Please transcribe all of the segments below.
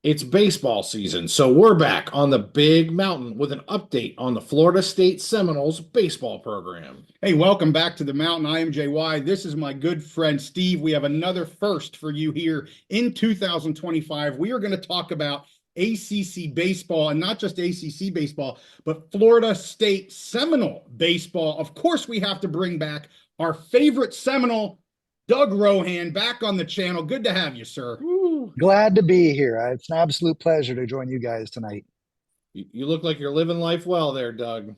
It's baseball season, so we're back on the big mountain with an update on the Florida State Seminoles baseball program. Hey, welcome back to the mountain. I am JY. This is my good friend Steve. We have another first for you here in 2025. We are going to talk about ACC baseball, and not just ACC baseball, but Florida State Seminole baseball. Of course, we have to bring back our favorite Seminole, Doug Rohan, back on the channel. Good to have you, sir. Woo. Glad to be here. It's an absolute pleasure to join you guys tonight. You look like you're living life well there, Doug.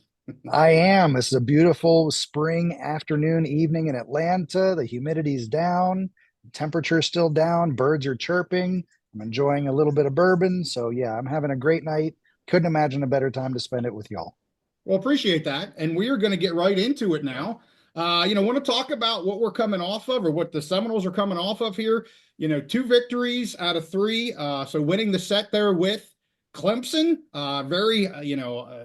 I am. This is a beautiful spring afternoon, evening in Atlanta. The humidity's down, temperature's still down, birds are chirping. I'm enjoying a little bit of bourbon. So, yeah, I'm having a great night. Couldn't imagine a better time to spend it with y'all. Well, appreciate that. And we are going to get right into it now. Want to talk about what we're coming off of, or what the Seminoles are coming off of here. 2 victories out of 3. So winning the set there with Clemson, very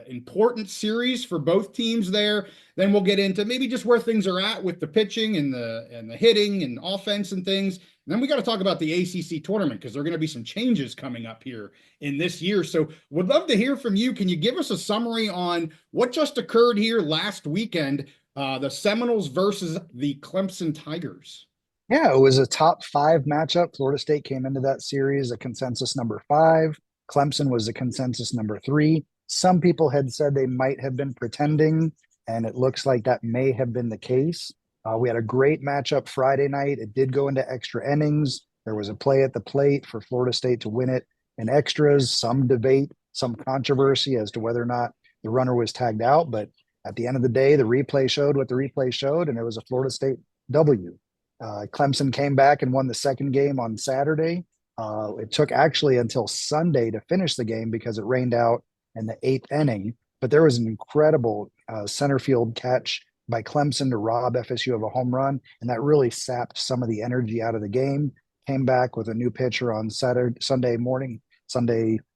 important series for both teams there. Then we'll get into maybe just where things are at with the pitching and the hitting and offense and things. And then we got to talk about the ACC tournament, because there are going to be some changes coming up here in this year. So would love to hear from you. Can you give us a summary on what just occurred here last weekend? The Seminoles versus the Clemson Tigers. Yeah, it was a top 5 matchup. Florida State came into that series a consensus number 5. Clemson was a consensus number 3. Some people had said they might have been pretending, and it looks like that may have been the case. We had a great matchup Friday night. It did go into extra innings. There was a play at the plate for Florida State to win it in extras. Some debate, some controversy as to whether or not the runner was tagged out, but at the end of the day, the replay showed what the replay showed, and it was a Florida State W. Clemson came back and won the second game on Saturday. It took actually until Sunday to finish the game because it rained out in the 8th inning. But there was an incredible center field catch by Clemson to rob FSU of a home run, and that really sapped some of the energy out of the game. Came back with a new pitcher on Sunday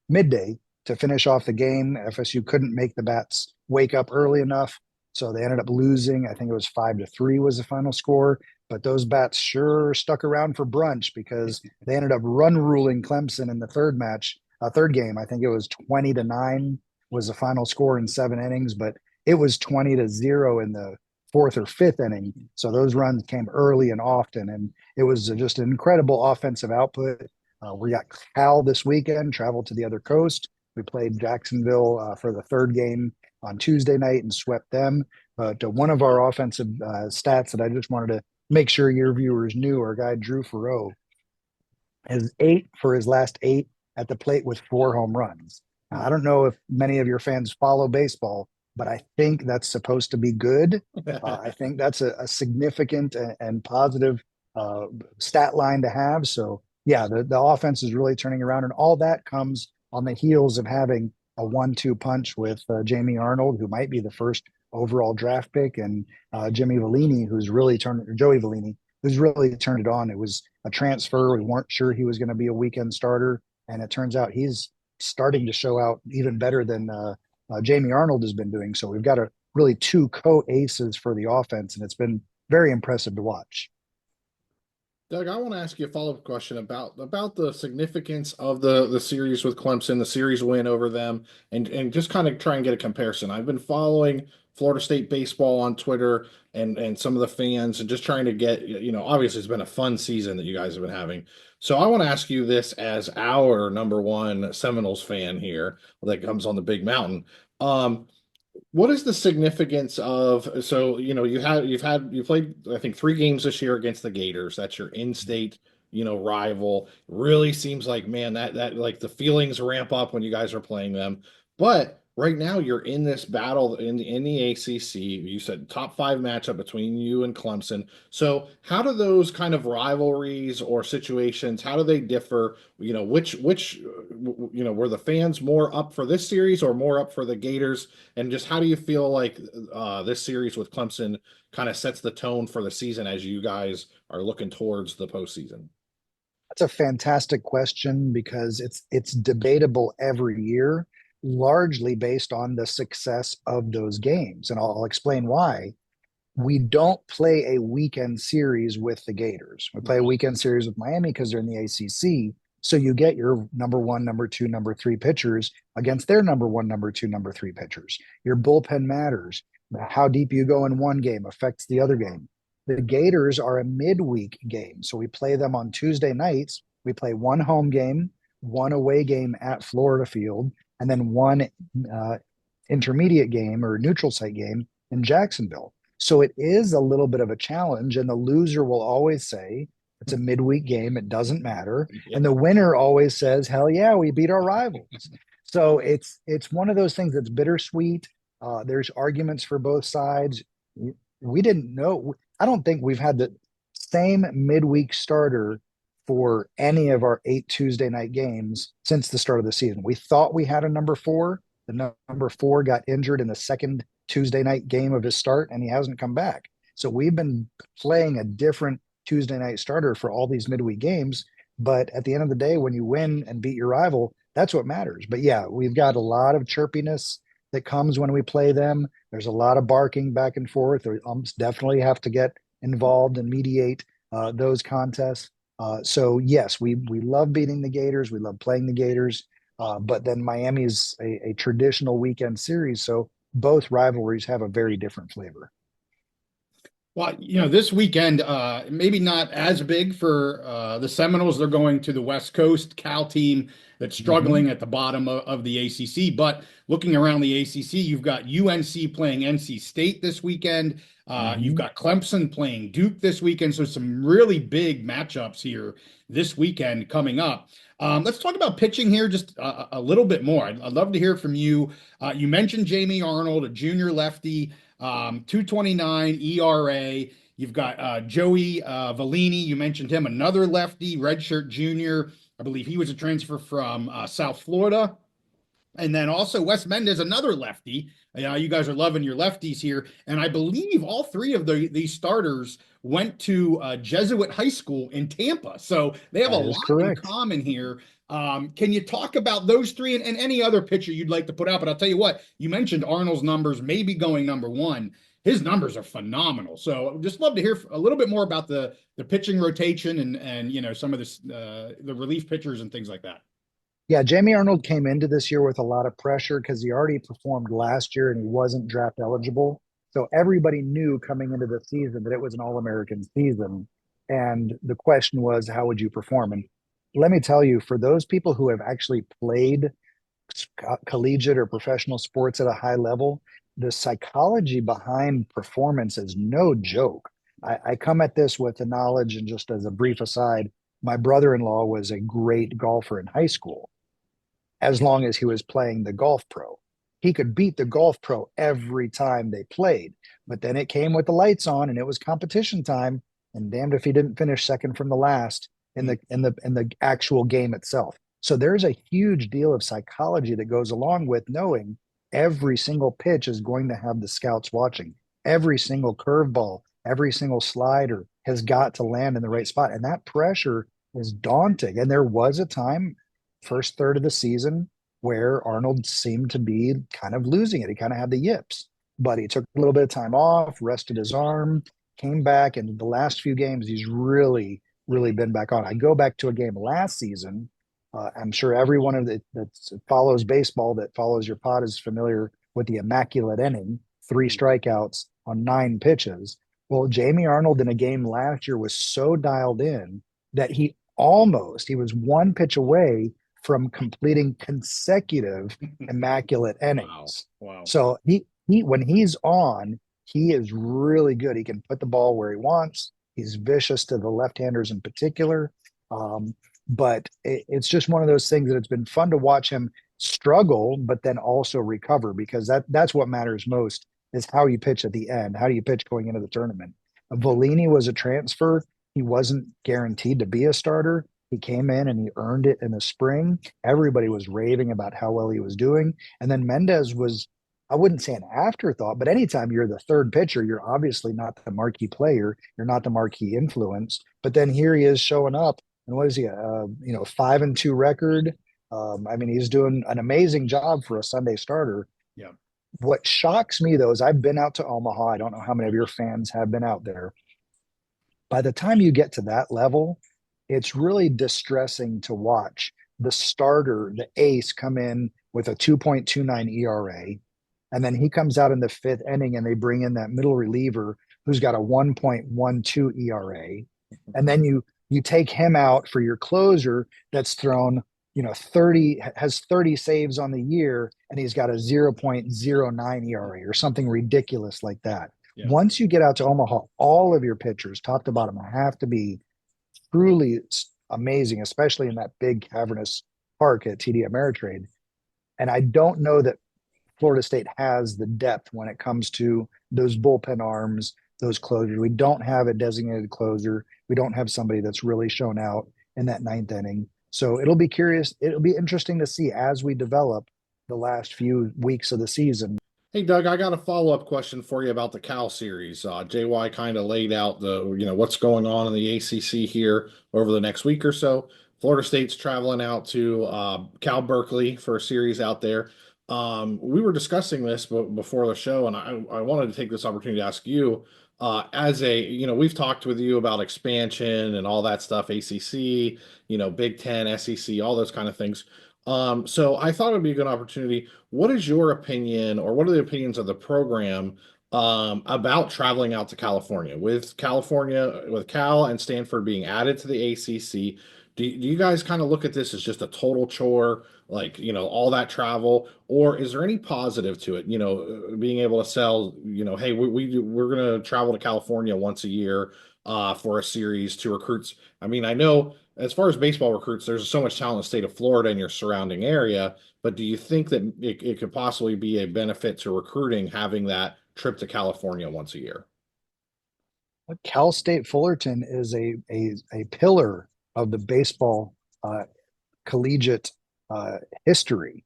midday to finish off the game. FSU couldn't make the bats wake up early enough, so they ended up losing. I think it was 5-3 was the final score, but those bats sure stuck around for brunch, because they ended up run ruling Clemson in the third game. I think it was 20-9 was the final score in 7 innings, but it was 20-0 in the 4th or 5th inning. So those runs came early and often, and it was just an incredible offensive output. We got Cal this weekend, traveled to the other coast. We played Jacksonville for the 3rd game on Tuesday night and swept them. But one of our offensive stats that I just wanted to make sure your viewers knew, our guy Drew Farreau is 8 for his last 8 at the plate with 4 home runs. Now, I don't know if many of your fans follow baseball, but I think that's supposed to be good. I think that's a significant and positive stat line to have. So, yeah, the offense is really turning around, and all that comes on the heels of having a 1-2 punch with Jamie Arnold, who might be the first overall draft pick, and Joey Vellini, who's really turned it on. It was a transfer. We weren't sure he was going to be a weekend starter, and it turns out he's starting to show out even better than Jamie Arnold has been doing. So we've got really 2 co-aces for the offense, and it's been very impressive to watch. Doug, I want to ask you a follow-up question about the significance of the series with Clemson, the series win over them, and just kind of try and get a comparison. I've been following Florida State baseball on Twitter and some of the fans, and just trying to get, obviously it's been a fun season that you guys have been having. So I want to ask you this as our number 1 Seminoles fan here that comes on the big mountain. What is the significance of, so, you played, I think, 3 games this year against the Gators. That's your in-state, rival. Really seems like, man, that like the feelings ramp up when you guys are playing them. But right now you're in this battle in the ACC. You said top 5 matchup between you and Clemson. So how do those kind of rivalries or situations, how do they differ? Which were the fans more up for this series or more up for the Gators? And just how do you feel like this series with Clemson kind of sets the tone for the season as you guys are looking towards the postseason? That's a fantastic question, because it's debatable every year, largely based on the success of those games. And I'll explain why. We don't play a weekend series with the Gators. We play a weekend series with Miami because they're in the ACC. So you get your number one, number two, number three pitchers against their number one, number two, number three pitchers. Your bullpen matters. How deep you go in one game affects the other game. The Gators are a midweek game. So we play them on Tuesday nights. We play one home game, one away game at Florida Field, and then one intermediate game or neutral site game in Jacksonville. So it is a little bit of a challenge, and the loser will always say it's a midweek game, it doesn't matter. And the winner always says, hell yeah, we beat our rivals. So it's one of those things that's bittersweet. There's arguments for both sides. We didn't know. I don't think we've had the same midweek starter for any of our 8 Tuesday night games since the start of the season. We thought we had a number 4. The number 4 got injured in the second Tuesday night game of his start, and he hasn't come back. So we've been playing a different Tuesday night starter for all these midweek games. But at the end of the day, when you win and beat your rival, that's what matters. But yeah, we've got a lot of chirpiness that comes when we play them. There's a lot of barking back and forth. The umps definitely have to get involved and mediate those contests. So yes, we love beating the Gators. We love playing the Gators. But then Miami's a traditional weekend series. So both rivalries have a very different flavor. Well, this weekend, maybe not as big for the Seminoles. They're going to the West Coast Cal team that's struggling at the bottom of the ACC. But looking around the ACC, you've got UNC playing NC State this weekend. You've got Clemson playing Duke this weekend. So some really big matchups here this weekend coming up. Let's talk about pitching here just a little bit more. I'd love to hear from you. You mentioned Jamie Arnold, a junior lefty. 2.29 ERA. You've got Joey Vellini. You mentioned him, another lefty, redshirt junior. I believe he was a transfer from South Florida. And then also Wes Mendez, another lefty. You guys are loving your lefties here. And I believe all three of these starters went to Jesuit High School in Tampa. So they have a lot in common here. Can you talk about those three and any other pitcher you'd like to put out? But I'll tell you what, you mentioned Arnold's numbers maybe going number 1. His numbers are phenomenal. So just love to hear a little bit more about the pitching rotation and some of this the relief pitchers and things like that. Yeah, Jamie Arnold came into this year with a lot of pressure because he already performed last year and he wasn't draft eligible. So everybody knew coming into the season that it was an All-American season. And the question was, how would you perform? And let me tell you, for those people who have actually played collegiate or professional sports at a high level, the psychology behind performance is no joke. I come at this with the knowledge, and just as a brief aside, my brother-in-law was a great golfer in high school, as long as he was playing the golf pro. He could beat the golf pro every time they played, but then it came with the lights on and it was competition time, and damned if he didn't finish second from the last in the actual game itself. So there's a huge deal of psychology that goes along with knowing every single pitch is going to have the scouts watching. Every single curveball, every single slider has got to land in the right spot. And that pressure is daunting. And there was a time, first third of the season, where Arnold seemed to be kind of losing it. He kind of had the yips, but he took a little bit of time off, rested his arm, came back. And the last few games, he's really been back on. I go back to a game last season. I'm sure everyone that follows baseball, that follows your pod, is familiar with the immaculate inning, 3 strikeouts on 9 pitches. Well, Jamie Arnold in a game last year was so dialed in that he was 1 pitch away from completing consecutive immaculate innings. Wow. So he when he's on, he is really good. He can put the ball where he wants. He's vicious to the left-handers in particular. But it's just one of those things that it's been fun to watch him struggle, but then also recover, because that's what matters most, is how you pitch at the end. How do you pitch going into the tournament? Vellini was a transfer. He wasn't guaranteed to be a starter. He came in and he earned it in the spring. Everybody was raving about how well he was doing. And then Mendez was, I wouldn't say an afterthought, but anytime you're the third pitcher, you're obviously not the marquee player. You're not the marquee influence. But then here he is showing up. And what is he, 5-2 record? He's doing an amazing job for a Sunday starter. Yeah. What shocks me, though, is I've been out to Omaha. I don't know how many of your fans have been out there. By the time you get to that level, it's really distressing to watch the starter, the ace, come in with a 2.29 ERA. And then he comes out in the fifth inning and they bring in that middle reliever who's got a 1.12 ERA. And then you take him out for your closer that's thrown, 30 has 30 saves on the year and he's got a 0.09 ERA or something ridiculous like that. Yeah. Once you get out to Omaha, all of your pitchers, top to bottom, have to be truly amazing, especially in that big cavernous park at TD Ameritrade. And I don't know that Florida State has the depth when it comes to those bullpen arms, those closers. We don't have a designated closer. We don't have somebody that's really shown out in that ninth inning. So it'll be interesting to see as we develop the last few weeks of the season. Hey, Doug, I got a follow-up question for you about the Cal series. JY kind of laid out what's going on in the ACC here over the next week or so. Florida State's traveling out to Cal Berkeley for a series out there. We were discussing this before the show, and I wanted to take this opportunity to ask you, we've talked with you about expansion and all that stuff, ACC, Big Ten, SEC, all those kind of things. So I thought it would be a good opportunity. What is your opinion, or what are the opinions of the program about traveling out to California? With Cal and Stanford being added to the ACC, do you guys kind of look at this as just a total chore, like, all that travel, or is there any positive to it? Being able to sell, hey, we're going to travel to California once a year for a series to recruits. I mean, I know as far as baseball recruits, there's so much talent in the state of Florida and your surrounding area, but do you think that it could possibly be a benefit to recruiting having that trip to California once a year? Cal State Fullerton is a pillar of the baseball collegiate history.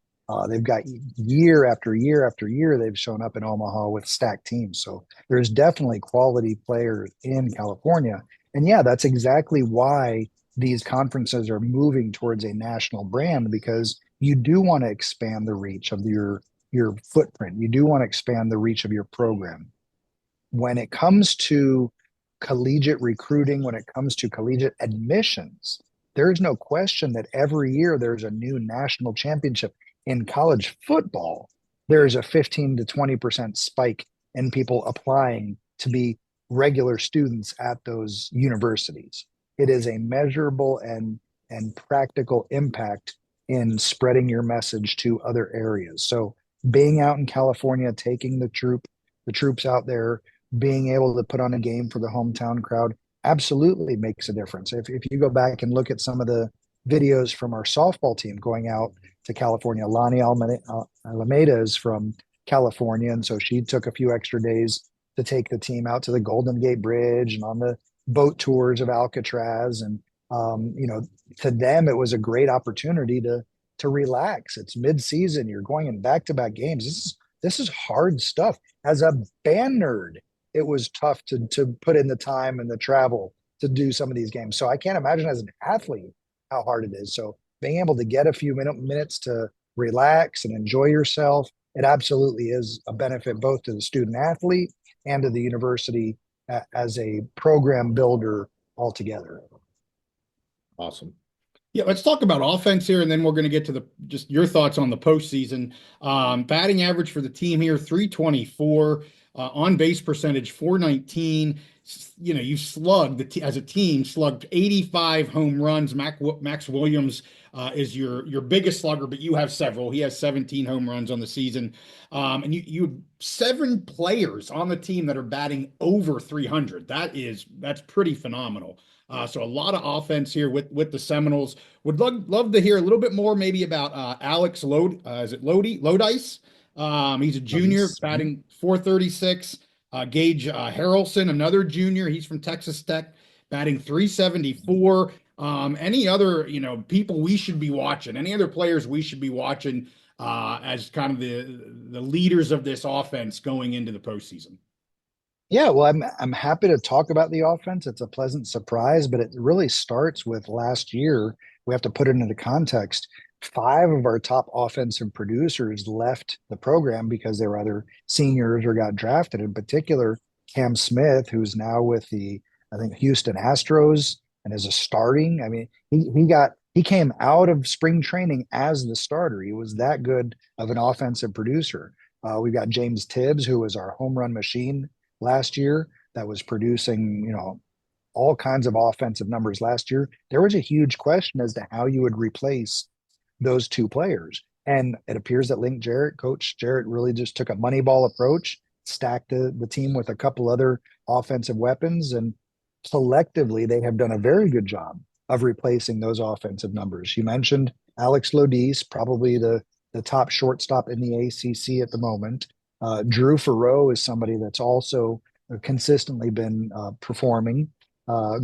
They've got year after year after year, they've shown up in Omaha with stacked teams. So there's definitely quality players in California. And yeah, that's exactly why these conferences are moving towards a national brand, because you do want to expand the reach of your footprint. You do want to expand the reach of your program. When it comes to collegiate recruiting, when it comes to collegiate admissions, there's no question that every year there's a new national championship. In college football, there's a 15 to 20% spike in people applying to be regular students at those universities. It is a measurable and practical impact in spreading your message to other areas. So being out in California, taking the troops out there, being able to put on a game for the hometown crowd absolutely makes a difference. If you go back and look at some of the videos from our softball team going out to California, Lonnie Alameda is from California, and so she took a few extra days to take the team out to the Golden Gate Bridge and on the boat tours of Alcatraz. And to them, it was a great opportunity to relax. It's mid-season. You're going in back-to-back games. This is hard stuff. As a band nerd, it was tough to put in the time and the travel to do some of these games. So I can't imagine as an athlete how hard it is. So being able to get a few minutes to relax and enjoy yourself, it absolutely is a benefit both to the student athlete and to the university as a program builder altogether. Awesome. Yeah, let's talk about offense here, and then we're going to get to just your thoughts on the postseason. Batting average for the team here, 324. On base percentage, 419. You slugged as a team, slugged 85 home runs. Max Williams is your biggest slugger, but you have several. He has 17 home runs on the season. And you have 7 players on the team that are batting over 300. That's pretty phenomenal. So a lot of offense here with the Seminoles. Would love to hear a little bit more maybe about Alex Lodice. He's a junior batting 436. Gage Harrelson, another junior. He's from Texas Tech, batting 374. Any other, people we should be watching? Any other players we should be watching as kind of the leaders of this offense going into the postseason? Yeah, well, I'm happy to talk about the offense. It's a pleasant surprise, but it really starts with last year. We have to put it into context. 5 of our top offensive producers left the program because they were either seniors or got drafted. In particular, Cam Smith, who's now with I think Houston Astros, and as a starting, I mean, he came out of spring training as the starter. He was that good of an offensive producer. We've got James Tibbs, who was our home run machine last year, that was producing, all kinds of offensive numbers last year. There was a huge question as to how you would replace those two players. And it appears that Coach Jarrett really just took a money ball approach, stacked the team with a couple other offensive weapons, and collectively they have done a very good job of replacing those offensive numbers. You mentioned Alex Lodis, probably the top shortstop in the ACC at the moment. Drew Farrow is somebody that's also consistently been performing.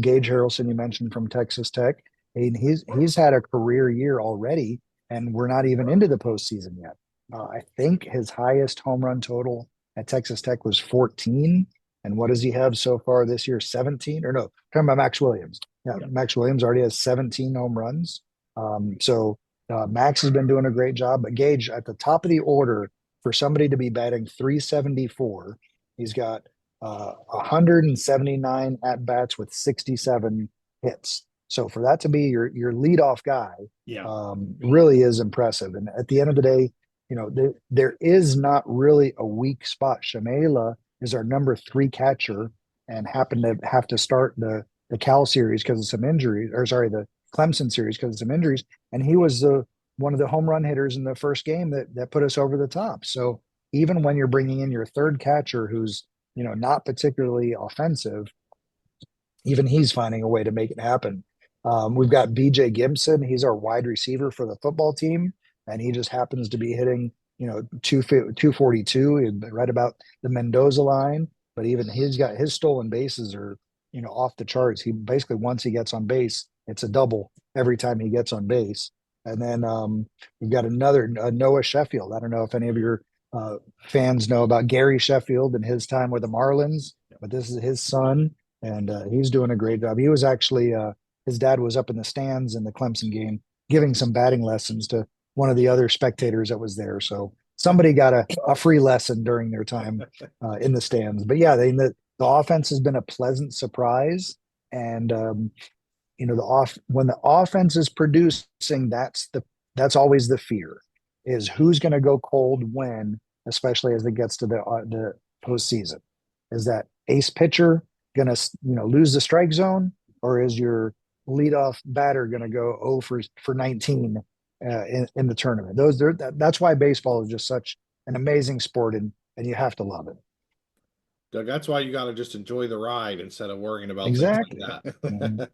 Gage Harrelson, you mentioned from Texas Tech, and he's had a career year already, and we're not even into the postseason yet. I think his highest home run total at Texas Tech was 14. And what does he have so far this year? 17? Or no, talking about Max Williams. Yeah, Max Williams already has 17 home runs. Max has been doing a great job. But Gage, at the top of the order, for somebody to be batting 374, he's got 179 at bats with 67 hits. So for that to be your leadoff guy, really is impressive. And at the end of the day, there is not really a weak spot. Shamela is our number 3 catcher and happened to have to start the Cal series because of some injuries, the Clemson series because of some injuries. And he was one of the home run hitters in the first game that put us over the top. So even when you're bringing in your third catcher, who's, not particularly offensive, even he's finding a way to make it happen. We've got BJ Gibson. He's our wide receiver for the football team, and he just happens to be hitting, 242 right about the Mendoza line. But even his stolen bases are, off the charts. He basically, once he gets on base, it's a double every time he gets on base. And then we've got another Noah Sheffield. I don't know if any of your fans know about Gary Sheffield and his time with the Marlins, but this is his son, and he's doing a great job. He was actually his dad was up in the stands in the Clemson game giving some batting lessons to one of the other spectators that was there. So somebody got a free lesson during their time in the stands. But yeah, the offense has been a pleasant surprise, and when the offense is producing, that's always the fear, is who's going to go cold when, especially as it gets to the postseason. Is that ace pitcher going to lose the strike zone, or is your leadoff batter going to go 0 for 19 in the tournament? That's why baseball is just such an amazing sport, and you have to love it. Doug, that's why you got to just enjoy the ride instead of worrying about exactly things like that.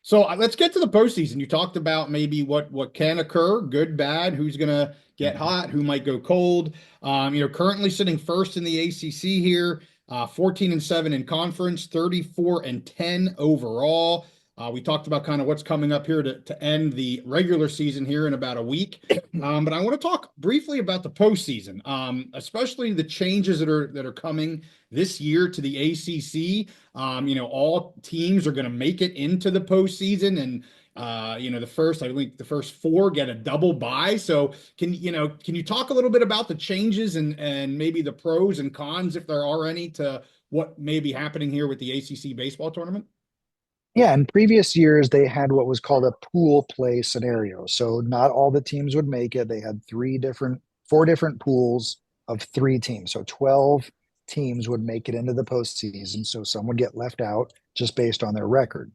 So let's get to the postseason. You talked about maybe what can occur, good, bad, who's going to get hot, who might go cold. Currently sitting first in the ACC here, 14-7 in conference, 34-10 overall. We talked about kind of what's coming up here to end the regular season here in about a week. But I want to talk briefly about the postseason, especially the changes that are coming this year to the ACC. All teams are going to make it into the postseason, and the first 4 get a double bye. So can you talk a little bit about the changes and maybe the pros and cons, if there are any, to what may be happening here with the ACC baseball tournament? Yeah, in previous years, they had what was called a pool play scenario. So not all the teams would make it. They had 4 different pools of 3 teams. So 12 teams would make it into the postseason. So some would get left out just based on their record.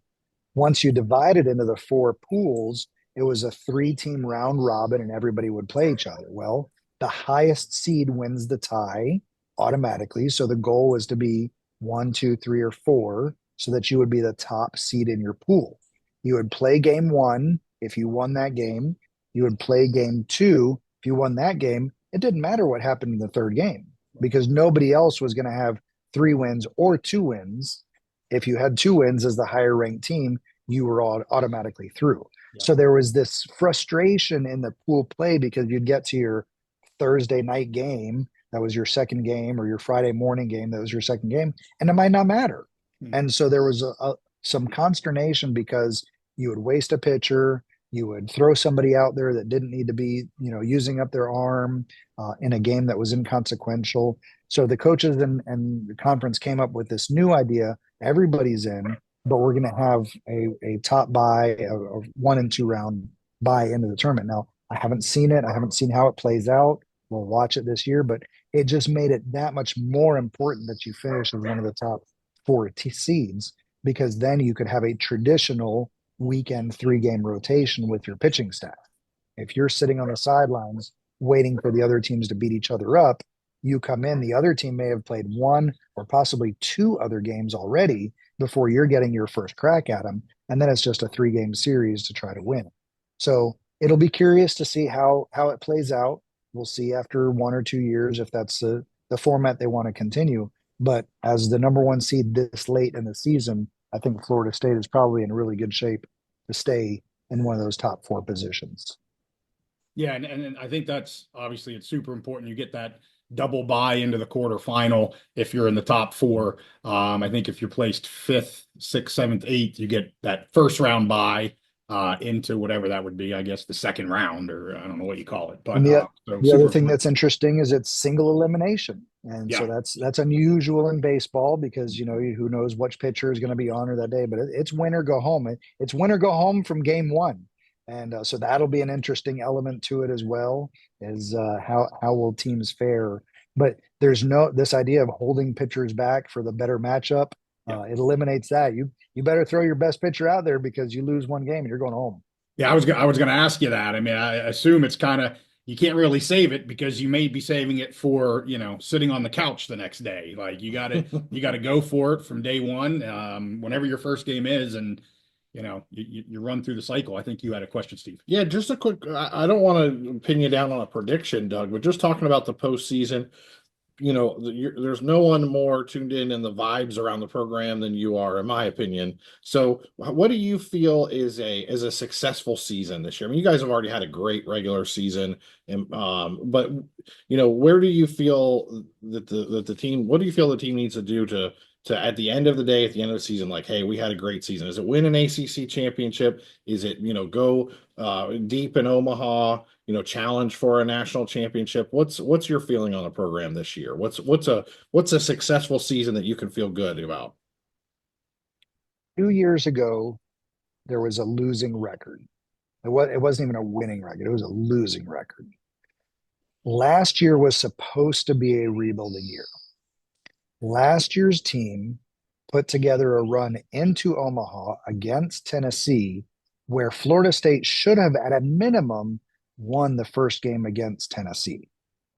Once you divide it into the 4 pools, it was a 3-team round robin, and everybody would play each other. Well, the highest seed wins the tie automatically. So the goal was to be 1, 2, 3, or 4, so that you would be the top seed in your pool. You would play game 1 if you won that game. You would play game 2 if you won that game. It didn't matter what happened in the 3rd game, because nobody else was going to have 3 wins or 2 wins. If you had 2 wins as the higher ranked team, you were automatically through. Yeah. So there was this frustration in the pool play, because you'd get to your Thursday night game, that was your second game, or your Friday morning game, that was your second game, and it might not matter. And so there was some consternation, because you would waste a pitcher, you would throw somebody out there that didn't need to be, using up their arm in a game that was inconsequential. So the coaches and the conference came up with this new idea. Everybody's in. but we're going to have a top bye, a 1 and 2 round bye into the tournament. Now, I haven't seen it. I haven't seen how it plays out. We'll watch it this year, but it just made it that much more important that you finish as one of the top four seeds, because then you could have a traditional weekend 3 game rotation with your pitching staff. If you're sitting on the sidelines waiting for the other teams to beat each other up, you come in, the other team may have played 1 or possibly 2 other games already before you're getting your first crack at them. And then it's just a 3 game series to try to win. So it'll be curious to see how it plays out. We'll see after 1 or 2 years if that's the format they want to continue. But as the number 1 seed this late in the season, I think Florida State is probably in really good shape to stay in one of those top 4 positions. Yeah, and I think that's obviously it's super important. You get that double bye into the quarterfinal if you're in the top 4. I think if you're placed 5th, 6th, 7th, 8th, you get that first round bye into whatever that would be, I guess the second round, or I don't know what you call it. But And so the other super thing fun. that's interesting is it's single elimination. And so Yeah. that's unusual in baseball because, who knows which pitcher is going to be on or that day, but it's win or go home. It's win or go home from game 1. And so that'll be an interesting element to it as well, is how will teams fare. But there's this idea of holding pitchers back for the better matchup. Yeah. It eliminates that. You better throw your best pitcher out there because you lose 1 game and you're going home. Yeah, I was going to ask you that. I mean, I assume it's kind of you can't really save it because you may be saving it for, sitting on the couch the next day. Like you got to go for it from day one, whenever your first game is, and you run through the cycle. I think you had a question, Steve. Yeah, just a quick. I don't want to pin you down on a prediction, Doug, but just talking about the postseason. There's no one more tuned in the vibes around the program than you are, in my opinion. So, what do you feel is a successful season this year? I mean, you guys have already had a great regular season, and but where do you feel that the team? What do you feel the team needs to do to at the end of the day, at the end of the season, like, hey, we had a great season? Is it win an ACC championship? Is it go deep in Omaha? Challenge for a national championship. What's your feeling on the program this year? What's a successful season that you can feel good about? 2 years ago, there was a losing record. It wasn't even a winning record. It was a losing record. Last year was supposed to be a rebuilding year. Last year's team put together a run into Omaha against Tennessee, where Florida State should have, at a minimum, won the first game against Tennessee.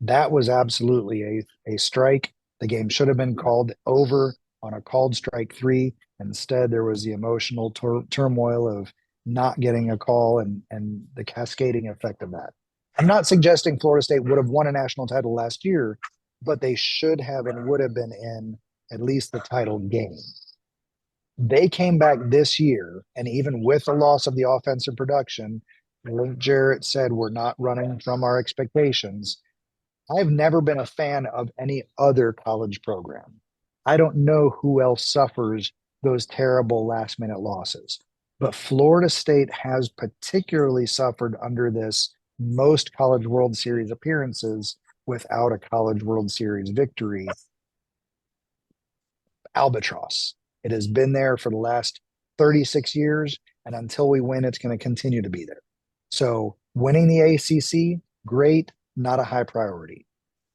That was absolutely a strike. The game should have been called over on a called strike 3. Instead, there was the emotional turmoil of not getting a call and the cascading effect of that. I'm not suggesting Florida State would have won a national title last year, but they should have and would have been in at least the title game. They came back this year, and even with the loss of the offensive production, Link Jarrett said we're not running from our expectations. I've never been a fan of any other college program. I don't know who else suffers those terrible last-minute losses. But Florida State has particularly suffered under this most College World Series appearances without a College World Series victory albatross. It has been there for the last 36 years, and until we win, it's going to continue to be there. So winning the ACC, great, not a high priority.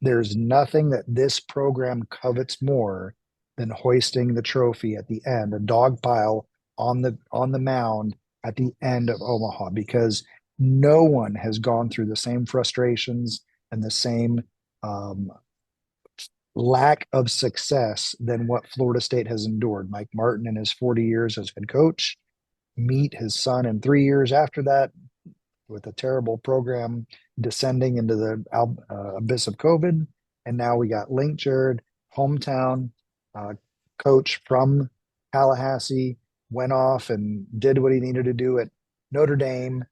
There's nothing that this program covets more than hoisting the trophy at the end, a dog pile on the mound at the end of Omaha, because no one has gone through the same frustrations and the same lack of success than what Florida State has endured. Mike Martin in his 40 years as head coach, meet his son in 3 years after that with a terrible program descending into the abyss of COVID. And now we got Link Jarrett, hometown coach from Tallahassee, went off and did what he needed to do at Notre Dame.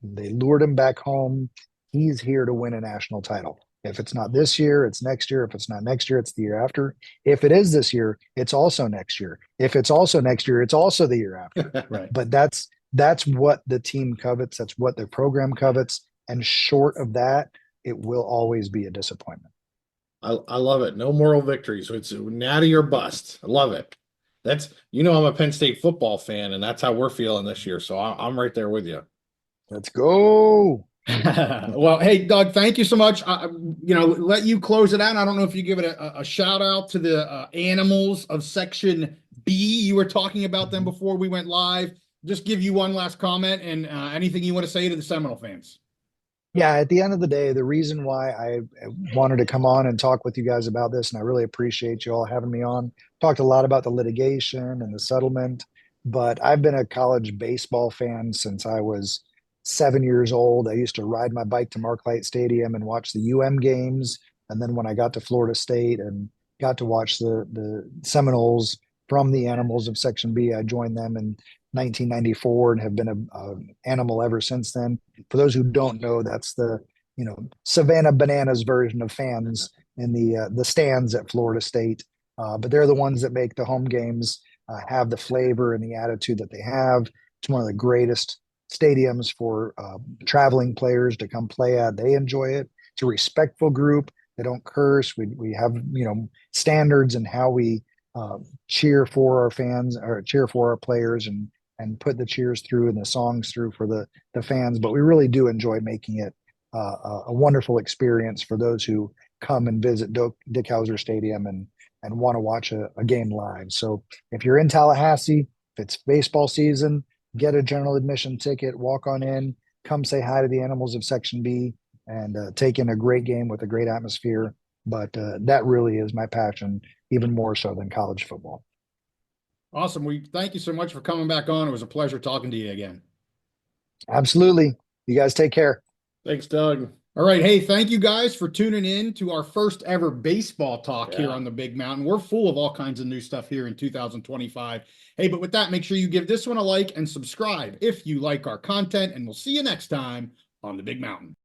They lured him back home. He's here to win a national title. If it's not this year, it's next year. If it's not next year, it's the year after. If it is this year, it's also next year. If it's also next year, it's also the year after. Right. But that's what the team covets. That's what the program covets. And short of that, it will always be a disappointment. I love it. No moral victories. So it's natty or bust. I love it. That's, you know, I'm a Penn State football fan, and that's how we're feeling this year. So I'm right there with you. Let's go. Well, hey, Doug, thank you so much. Let you close it out. I don't know if you give it a shout out to the animals of Section B. You were talking about them before we went live. Just give you one last comment and anything you want to say to the Seminole fans. Yeah, at the end of the day, the reason why I wanted to come on and talk with you guys about this, and I really appreciate you all having me on, talked a lot about the litigation and the settlement, but I've been a college baseball fan since I was 7 years old. I used to ride my bike to Marklight Stadium and watch the games. And then when I got to Florida State and got to watch the Seminoles from the animals of Section B, I joined them in 1994 and have been a animal ever since then. For those who don't know, that's the Savannah Bananas version of fans in the stands at Florida State. But they're the ones that make the home games have the flavor and the attitude that they have. It's one of the greatest stadiums for traveling players to come play at. They enjoy it. It's a respectful group. They don't curse. We have standards in how we cheer for our fans or cheer for our players and put the cheers through and the songs through for the fans. But we really do enjoy making it a wonderful experience for those who come and visit Dick Howser Stadium and want to watch a game live. So if you're in Tallahassee, if it's baseball season, get a general admission ticket, walk on in, come say hi to the animals of Section B, and take in a great game with a great atmosphere. But that really is my passion, even more so than college football. Awesome. We thank you so much for coming back on. It was a pleasure talking to you again. Absolutely. You guys take care. Thanks, Doug. All right. Hey, thank you guys for tuning in to our first ever baseball talk here on the Big Mountain. We're full of all kinds of new stuff here in 2025. Hey, but with that, make sure you give this one a like and subscribe if you like our content, and we'll see you next time on the Big Mountain.